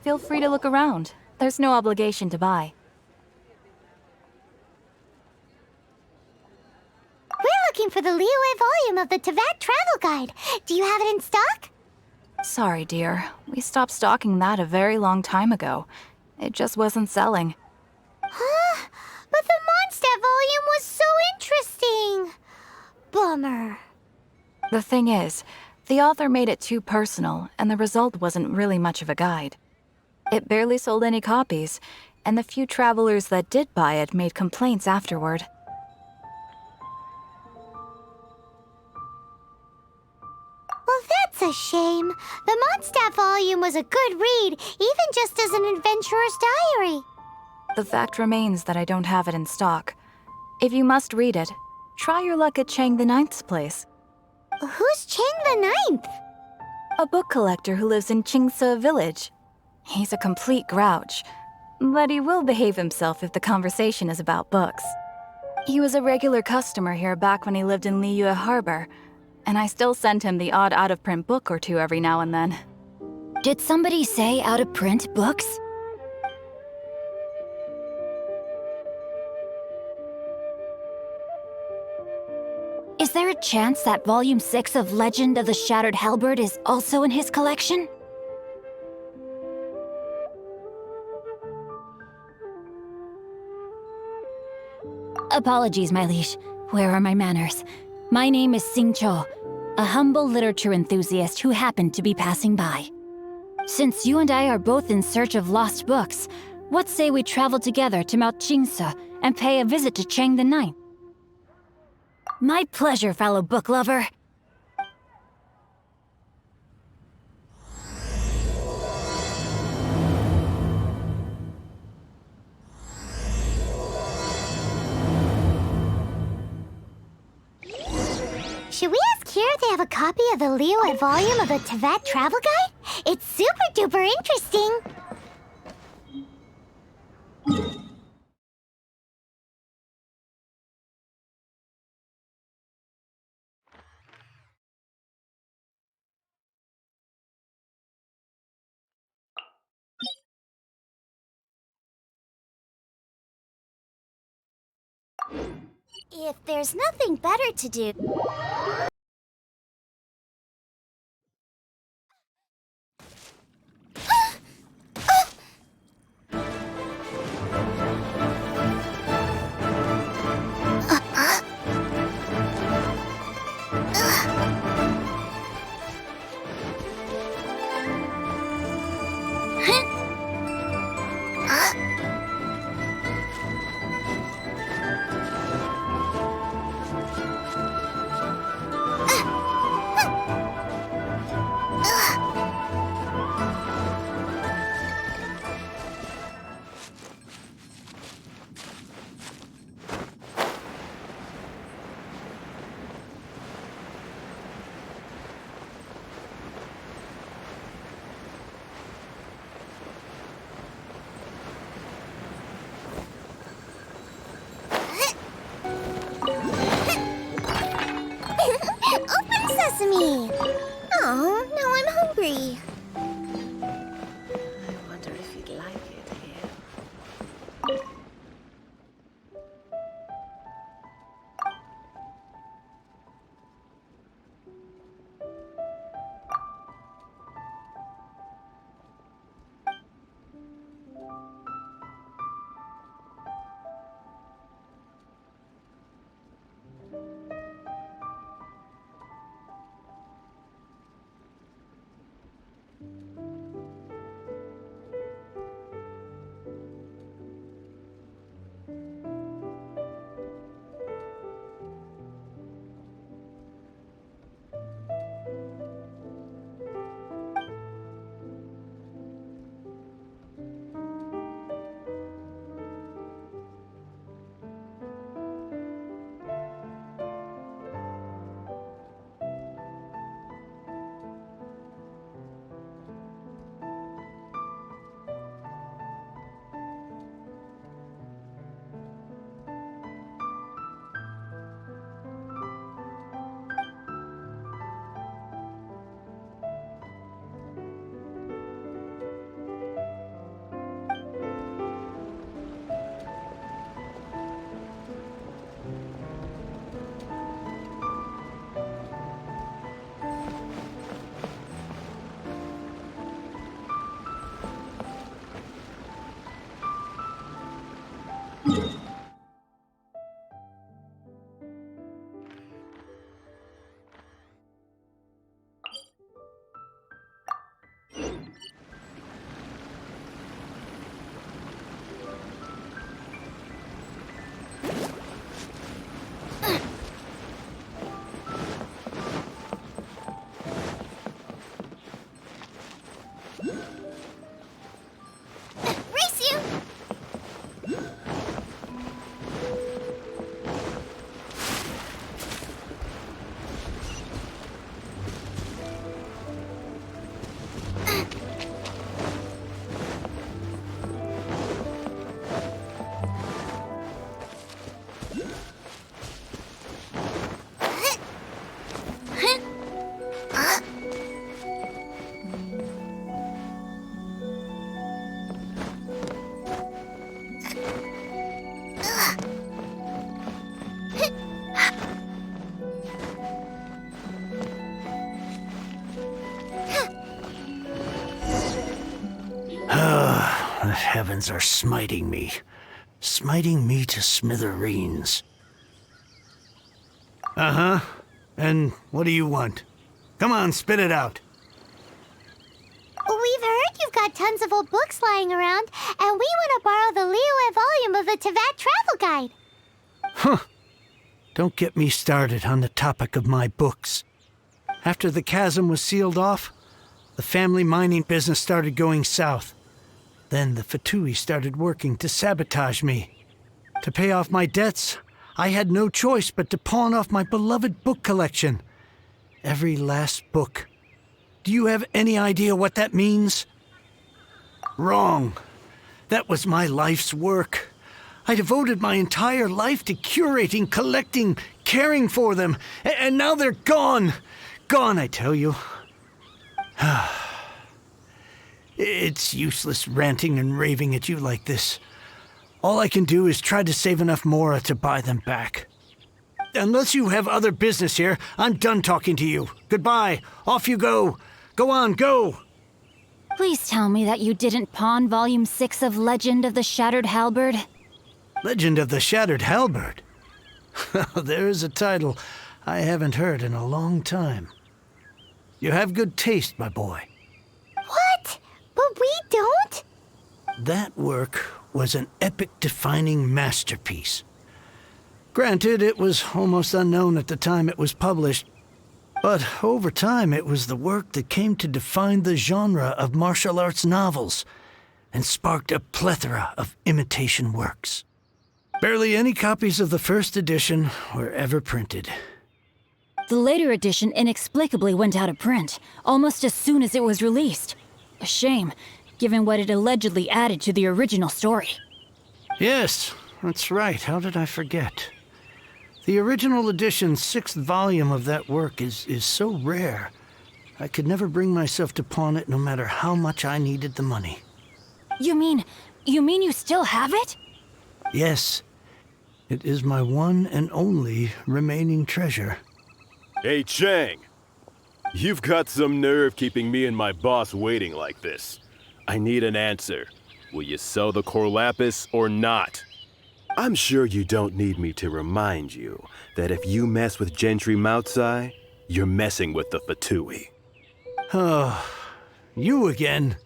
Feel free to look around. There's no obligation to buy. We're looking for the Liyue volume of the Tevat Travel Guide. Do you have it in stock? Sorry, dear. We stopped stocking that a very long time ago. It just wasn't selling. Huh? But the Mondstadt volume was so interesting. Bummer. The thing is, the author made it too personal, and the result wasn't really much of a guide. It barely sold any copies, and the few travelers that did buy it made complaints afterward. Well, that's a shame. The Mondstadt volume was a good read, even just as an adventurer's diary. The fact remains that I don't have it in stock. If you must read it, try your luck at Chang the Ninth's place. Who's Chang the Ninth? A book collector who lives in Qingse village. He's a complete grouch, but he will behave himself if the conversation is about books. He was a regular customer here back when he lived in Liyue Harbor, and I still send him the odd out-of-print book or two every now and then. Did somebody say out-of-print books? Is there a chance that Volume 6 of Legend of the Shattered Halberd is also in his collection? Apologies, my liege. Where are my manners? My name is Sing Cho, a humble literature enthusiast who happened to be passing by. Since you and I are both in search of lost books, what say we travel together to Mount Qingse and pay a visit to Chang the Ninth? My pleasure, fellow book lover. Should we ask here if they have a copy of the Liyue volume of the Tevat Travel Guide? It's super duper interesting. If there's nothing better to do... Open sesame! Oh, now I'm hungry. I wonder if you'd like it here. heavens are smiting me. Smiting me to smithereens. Uh-huh. And what do you want? Come on, spit it out. We've heard you've got tons of old books lying around, and we want to borrow the Liyue volume of the Tevat Travel Guide. Huh. Don't get me started on the topic of my books. After the chasm was sealed off, the family mining business started going south. Then the Fatui started working to sabotage me. To pay off my debts, I had no choice but to pawn off my beloved book collection. Every last book. Do you have any idea what that means? Wrong. That was my life's work. I devoted my entire life to curating, collecting, caring for them, and now they're gone. Gone, I tell you. It's useless ranting and raving at you like this. All I can do is try to save enough Mora to buy them back. Unless you have other business here, I'm done talking to you. Goodbye. Off you go. Go on, go. Please tell me that you didn't pawn Volume 6 of Legend of the Shattered Halberd. Legend of the Shattered Halberd? There's a title I haven't heard in a long time. You have good taste, my boy. What? But we don't? That work was an epic-defining masterpiece. Granted, it was almost unknown at the time it was published, but over time it was the work that came to define the genre of martial arts novels and sparked a plethora of imitation works. Barely any copies of the first edition were ever printed. The later edition inexplicably went out of print, almost as soon as it was released. A shame, given what it allegedly added to the original story. Yes, that's right. How did I forget? The original edition's 6th volume of that work is so rare, I could never bring myself to pawn it no matter how much I needed the money. You mean you still have it? Yes. It is my one and only remaining treasure. Hey, Chang! You've got some nerve keeping me and my boss waiting like this. I need an answer. Will you sell the core lapis or not? I'm sure you don't need me to remind you that if you mess with Gentry Moutsai, you're messing with the Fatui. Oh, you again.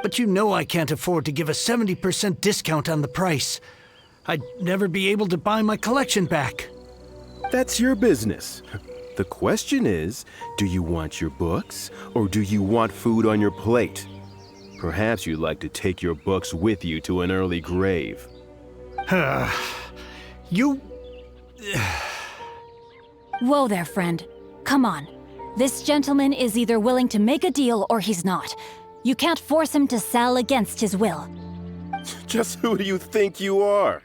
But you know I can't afford to give a 70% discount on the price. I'd never be able to buy my collection back. That's your business. The question is, do you want your books, or do you want food on your plate? Perhaps you'd like to take your books with you to an early grave. You... Whoa there, friend. Come on. This gentleman is either willing to make a deal or he's not. You can't force him to sell against his will. Just who do you think you are?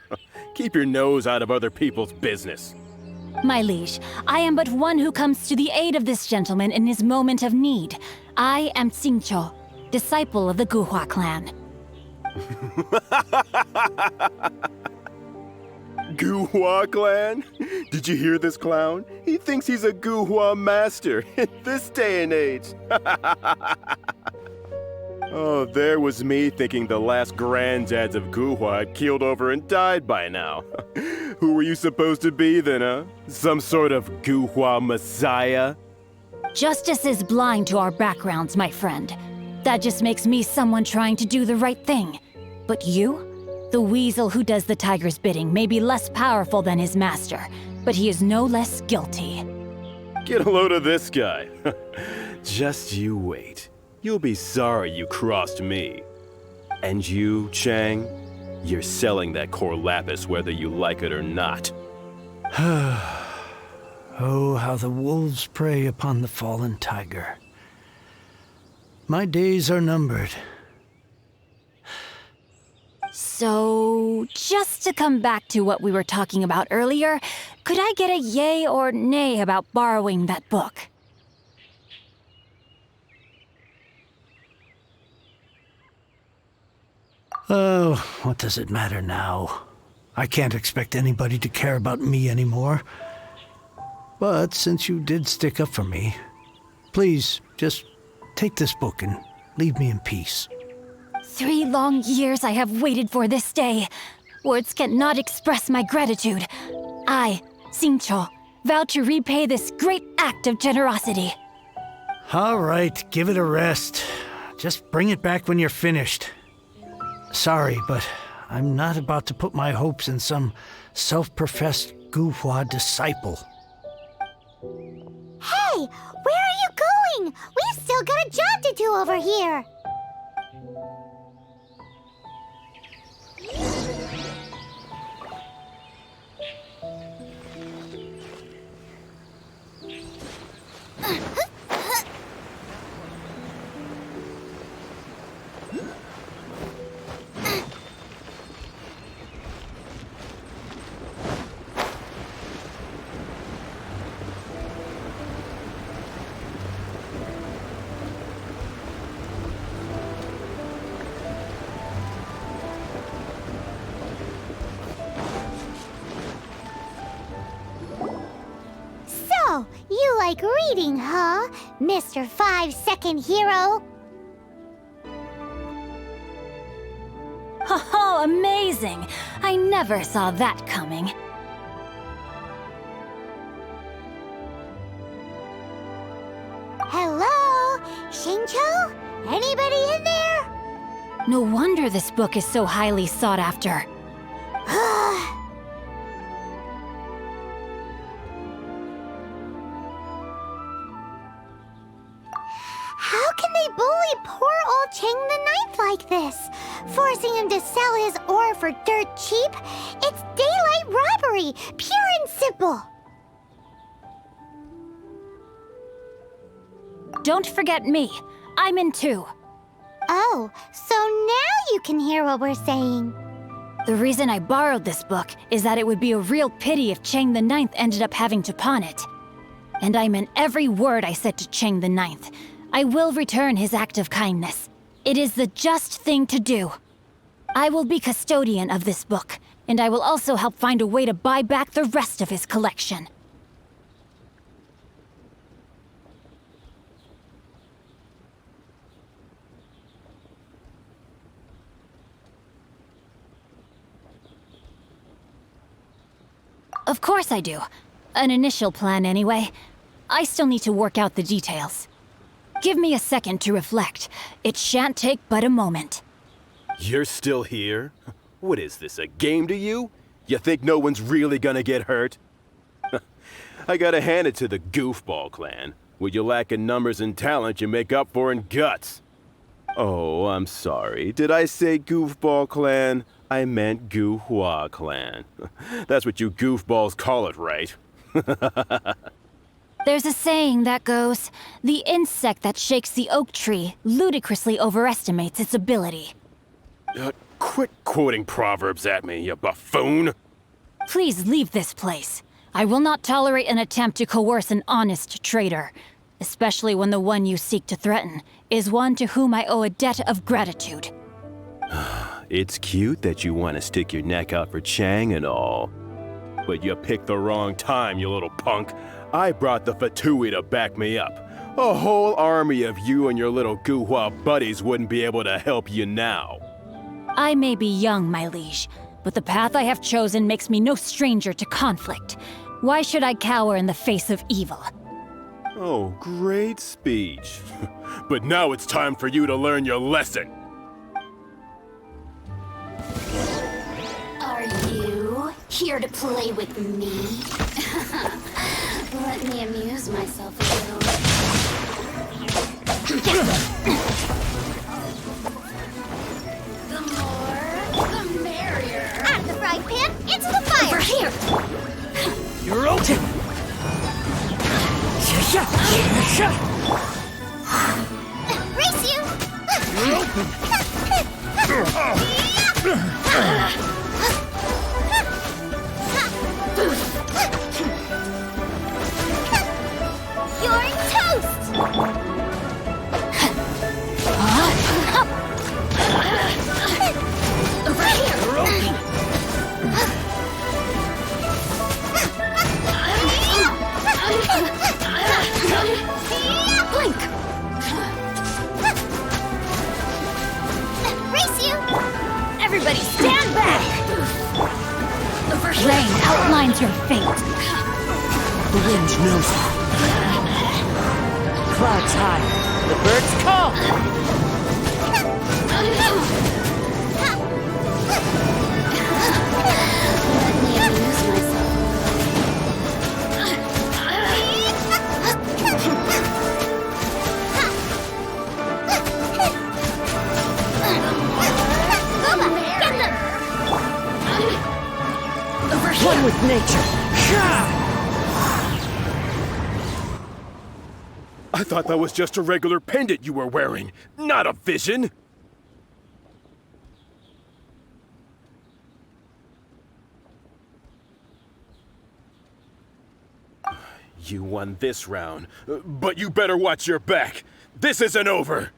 Keep your nose out of other people's business. My liege, I am but one who comes to the aid of this gentleman in his moment of need. I am Xingqiu, disciple of the Guhua clan. Guhua clan? Did you hear this clown? He thinks he's a Guhua master in this day and age. Oh, there was me thinking the last granddads of Guhua had keeled over and died by now. Who were you supposed to be then, huh? Some sort of Guhua messiah? Justice is blind to our backgrounds, my friend. That just makes me someone trying to do the right thing. But you? The weasel who does the tiger's bidding may be less powerful than his master, but he is no less guilty. Get a load of this guy. Just you wait. You'll be sorry you crossed me. And you, Chang, you're selling that core lapis whether you like it or not. Oh, how the wolves prey upon the fallen tiger. My days are numbered. So, just to come back to what we were talking about earlier, could I get a yay or nay about borrowing that book? Oh, what does it matter now? I can't expect anybody to care about me anymore. But since you did stick up for me, please just take this book and leave me in peace. 3 long years I have waited for this day. Words cannot express my gratitude. I, Xingqiu, vow to repay this great act of generosity. All right, give it a rest. Just bring it back when you're finished. Sorry, but I'm not about to put my hopes in some self-professed Guhua disciple. Hey, where are you going? We've still got a job to do over here. So, you like reading, huh, Mr. 5-second hero? Oh, amazing! I never saw that coming. Hello? Xingqiu? Anybody in there? No wonder this book is so highly sought after. How can they bully poor old Cheng the Ninth like this? Forcing him to sell his ore for dirt cheap? It's daylight robbery, pure and simple. Don't forget me. I'm in too. Oh, so now you can hear what we're saying. The reason I borrowed this book is that it would be a real pity if Cheng the Ninth ended up having to pawn it. And I meant every word I said to Cheng the Ninth. I will return his act of kindness. It is the just thing to do. I will be custodian of this book, and I will also help find a way to buy back the rest of his collection. Of course I do. An initial plan, anyway. I still need to work out the details. Give me a second to reflect. It shan't take but a moment. You're still here? What is this, a game to you? You think no one's really gonna get hurt? I gotta hand it to the Goofball clan. What you lack in numbers and talent, you make up for in guts. Oh, I'm sorry. Did I say Goofball clan? I meant Guhua clan. That's what you goofballs call it, right? There's a saying that goes, the insect that shakes the oak tree ludicrously overestimates its ability. Quit quoting proverbs at me, you buffoon! Please leave this place. I will not tolerate an attempt to coerce an honest trader, especially when the one you seek to threaten is one to whom I owe a debt of gratitude. It's cute that you want to stick your neck out for Chang and all. But you picked the wrong time, you little punk. I brought the Fatui to back me up. A whole army of you and your little Guhua buddies wouldn't be able to help you now. I may be young, my liege, but the path I have chosen makes me no stranger to conflict. Why should I cower in the face of evil? Oh, great speech. But now it's time for you to learn your lesson. Are you here to play with me? Let me amuse myself a little. The more, the merrier. Out of the frying pan, into the fire! Over here! You're open! Race you! You're open! You're toast! Over here! You're open! Blink! rain outlines your fate. The wind knows me. Clouds high. The birds call. Let me amuse myself. One with nature. I thought that was just a regular pendant you were wearing, not a vision! You won this round, but you better watch your back. This isn't over!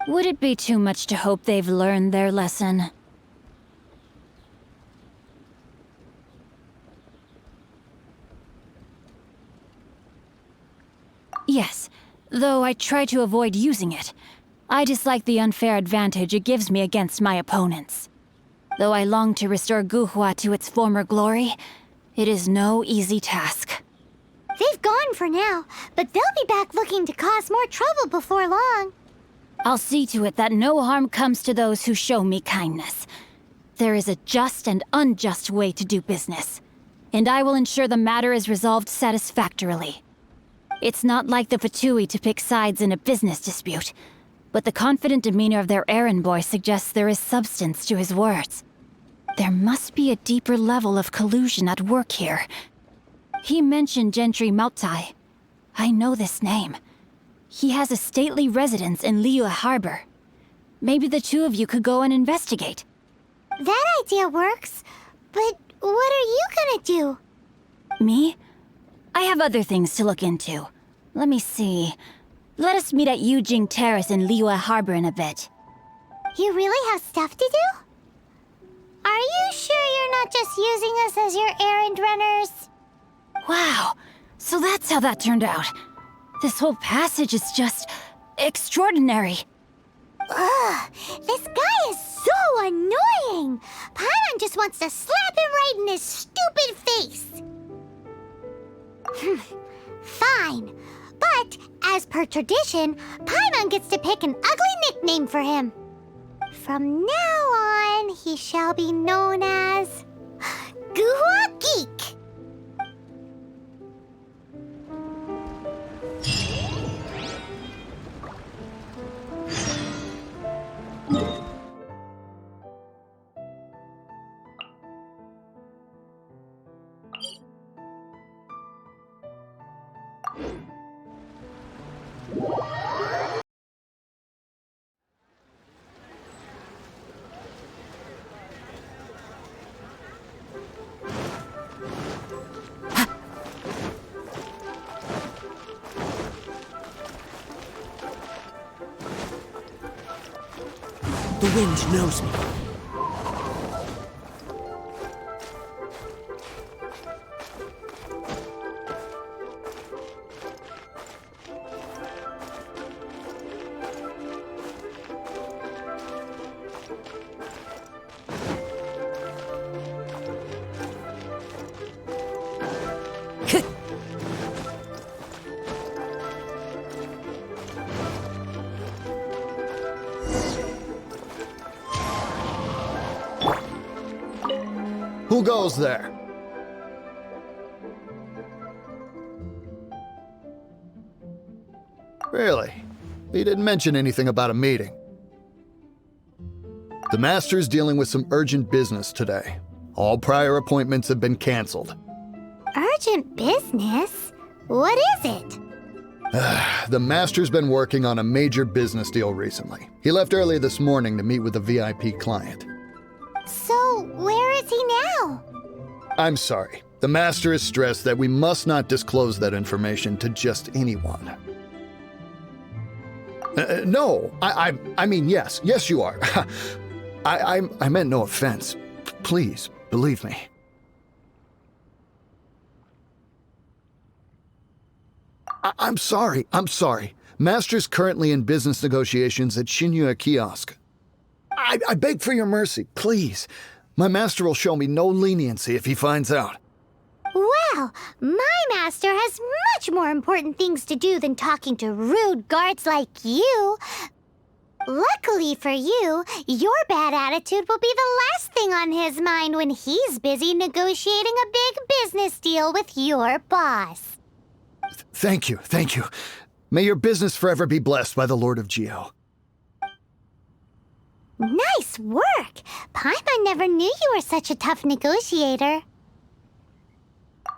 Would it be too much to hope they've learned their lesson? Yes, though I try to avoid using it. I dislike the unfair advantage it gives me against my opponents. Though I long to restore Guhua to its former glory, it is no easy task. They've gone for now, but they'll be back looking to cause more trouble before long. I'll see to it that no harm comes to those who show me kindness. There is a just and unjust way to do business, and I will ensure the matter is resolved satisfactorily. It's not like the Fatui to pick sides in a business dispute, but the confident demeanor of their errand boy suggests there is substance to his words. There must be a deeper level of collusion at work here. He mentioned Gentry Mautai. I know this name. He has a stately residence in Liyue Harbor. Maybe the two of you could go and investigate. That idea works, but what are you gonna do? Me? I have other things to look into. Let me see. Let us meet at Yujing Terrace in Liyue Harbor in a bit. You really have stuff to do? Are you sure you're not just using us as your errand runners? Wow, so that's how that turned out. This whole passage is just extraordinary. Ugh, this guy is so annoying! Paimon just wants to slap him right in his stupid face! Fine, but as per tradition, Paimon gets to pick an ugly nickname for him. From now on, he shall be known as Guhua Geek. The wind knows me. Who goes there? Really? He didn't mention anything about a meeting. The Master's dealing with some urgent business today. All prior appointments have been canceled. Urgent business? What is it? The Master's been working on a major business deal recently. He left early this morning to meet with a VIP client. So, where is he now? I'm sorry. The Master is stressed that we must not disclose that information to just anyone. No, I mean, yes. Yes, you are. I meant no offense. Please, believe me. I'm sorry. Master's currently in business negotiations at Shinya Kiosk. I beg for your mercy, please. My master will show me no leniency if he finds out. Well, my master has much more important things to do than talking to rude guards like you. Luckily for you, your bad attitude will be the last thing on his mind when he's busy negotiating a big business deal with your boss. Thank you, thank you. May your business forever be blessed by the Lord of Geo. Nice work! Paimon never knew you were such a tough negotiator.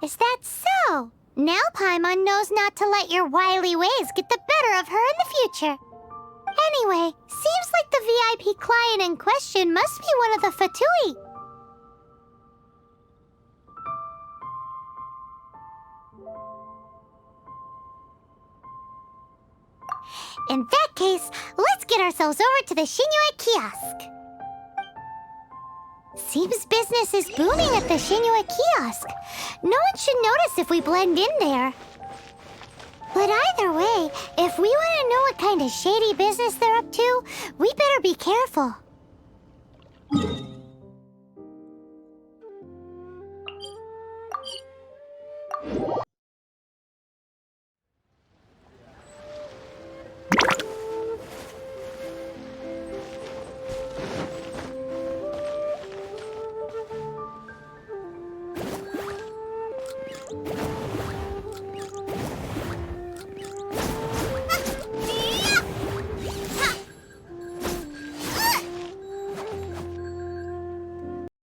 Is that so? Now Paimon knows not to let your wily ways get the better of her in the future. Anyway, seems like the VIP client in question must be one of the Fatui. In that case, let's get ourselves over to the Shinue kiosk. Seems business is booming at the Shinue kiosk. No one should notice if we blend in there. But either way, if we want to know what kind of shady business they're up to, we better be careful.